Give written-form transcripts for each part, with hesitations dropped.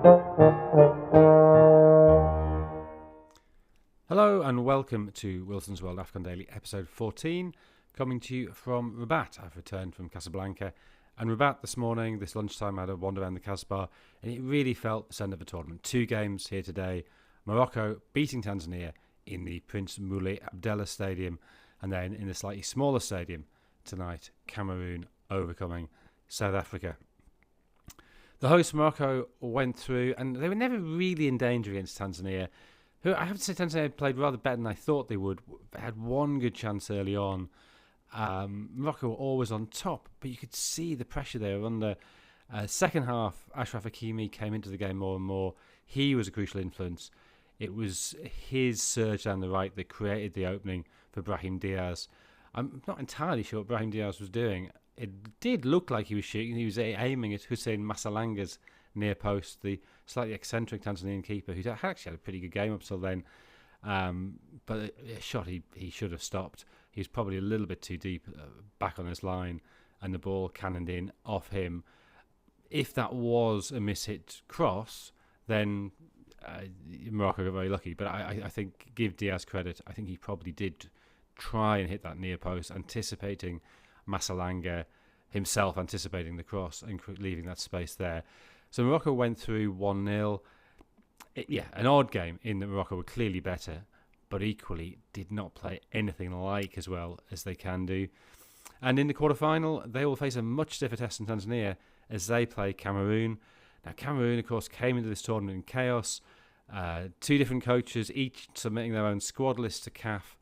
Hello and welcome to Wilson's World Afcon Daily episode 14, coming to you from Rabat. I've returned from Casablanca, and Rabat this morning, this lunchtime, I had a wander around the Casbah, and it really felt the centre of the tournament. 2 games here today: Morocco beating Tanzania in the Prince Moulay Abdallah Stadium, and then in the slightly smaller stadium tonight, Cameroon overcoming South Africa. The host Morocco went through, and they were never really in danger against Tanzania, who I have to say Tanzania played rather better than I thought they would. They had one good chance early on. Morocco were always on top, but you could see the pressure they were under. Second half, Achraf Hakimi came into the game more and more. He was a crucial influence. It was his surge down the right that created the opening for Brahim Diaz. I'm not entirely sure what Brahim Diaz was doing. It did look like he was shooting. He was aiming at Hussein Masalanga's near post, the slightly eccentric Tanzanian keeper, who actually had a pretty good game up till then. But a shot he should have stopped. He was probably a little bit too deep back on his line, and the ball cannoned in off him. If that was a mishit cross, then Morocco got very lucky. But I think, give Diaz credit, I think he probably did try and hit that near post, anticipating Masalanga himself, anticipating the cross and leaving that space there. So Morocco went through 1-0. An odd game in that Morocco were clearly better, but equally did not play anything like as well as they can do. And in the quarter-final, they will face a much stiffer test than Tanzania as they play Cameroon. Now, Cameroon, of course, came into this tournament in chaos. 2 different coaches, each submitting their own squad list to CAF.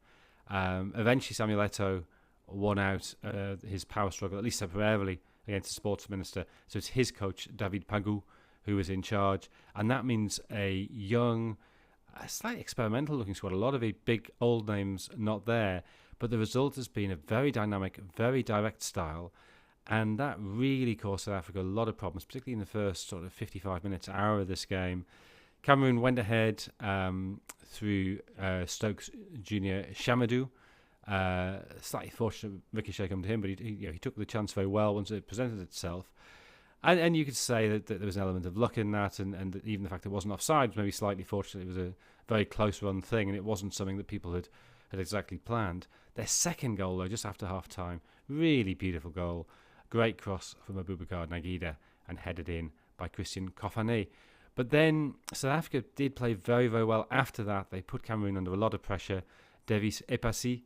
Eventually, Samuel Eto'o won out his power struggle, at least temporarily, against the sports minister. So it's his coach, David Pagou, who is in charge. And that means a young, slightly experimental looking squad. A lot of the big old names not there. But the result has been a very dynamic, very direct style. And that really caused South Africa a lot of problems, particularly in the first sort of 55 minutes, hour of this game. Cameroon went ahead through Stokes Junior Chamadou. Slightly fortunate ricochet come to him, but he took the chance very well once it presented itself. And you could say that there was an element of luck in that, and even the fact it wasn't offside was maybe slightly fortunate. It was a very close run thing, and it wasn't something that people had exactly planned. Their second goal, though, just after half time, really beautiful goal. Great cross from Abubakar Nagida and headed in by Christian Kofane. But then South Africa did play very, very well after that. They put Cameroon under a lot of pressure. Davis Epassi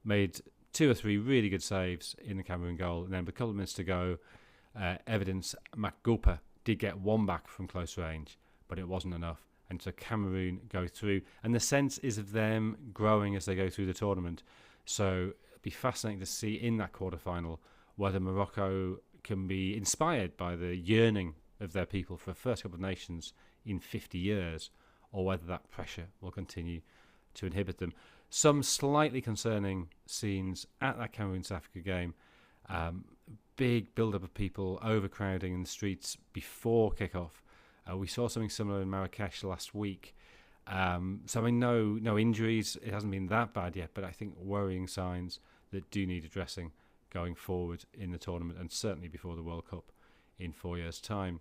made 2 or 3 really good saves in the Cameroon goal. And then with a couple of minutes to go, Evidence Makgopa did get one back from close range, but it wasn't enough. And so Cameroon go through. And the sense is of them growing as they go through the tournament. So it'll be fascinating to see in that quarter-final whether Morocco can be inspired by the yearning of their people for a first Cup of Nations in 50 years, or whether that pressure will continue to inhibit them. Some slightly concerning scenes at that Cameroon-South Africa game. Big build-up of people, overcrowding in the streets before kick-off. We saw something similar in Marrakesh last week. So I mean, no injuries. It hasn't been that bad yet, but I think worrying signs that do need addressing going forward in the tournament, and certainly before the World Cup in 4 years' time.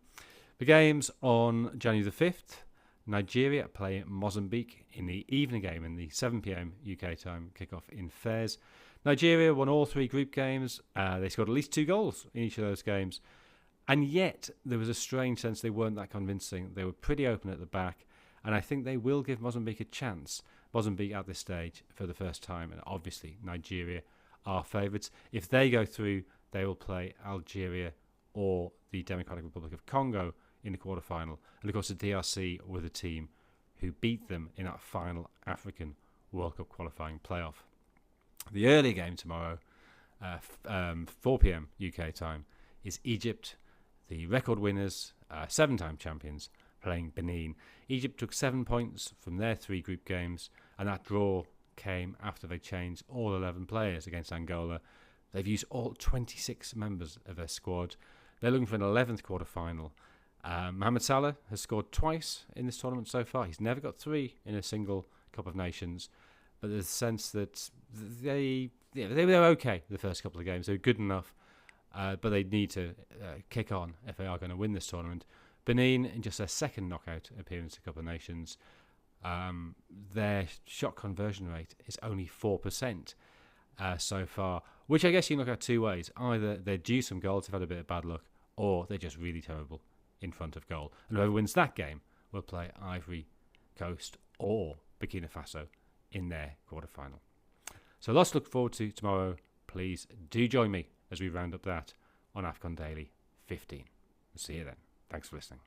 The games on January the 5th. Nigeria play Mozambique in the evening game in the 7 p.m. UK time kickoff in Fez. Nigeria won all 3 group games. They scored at least 2 goals in each of those games. And yet there was a strange sense they weren't that convincing. They were pretty open at the back. And I think they will give Mozambique a chance. Mozambique at this stage for the first time. And obviously Nigeria are favourites. If they go through, they will play Algeria or the Democratic Republic of Congo in the quarter-final. And of course the DRC were the team who beat them in that final African World Cup qualifying playoff. The early game tomorrow, 4 p.m. UK time, is Egypt, the record winners, 7-time champions, playing Benin. Egypt took 7 points from their 3 group games, and that draw came after they changed all 11 players against Angola. They've used all 26 members of their squad. They're looking for an 11th quarter-final. Mohamed Salah has scored twice in this tournament so far. He's never got 3 in a single Cup of Nations. But there's a sense that they were okay the first couple of games. They were good enough, but they need to kick on if they are going to win this tournament. Benin, in just their second knockout appearance at Cup of Nations, their shot conversion rate is only 4% so far, which I guess you can look at two ways. Either they're due some goals, they've had a bit of bad luck, or they're just really terrible in front of goal. And whoever wins that game will play Ivory Coast or Burkina Faso in their quarterfinal. So lots to look forward to tomorrow. Please do join me as we round up that on Afcon Daily 15. We'll see you then. Thanks for listening.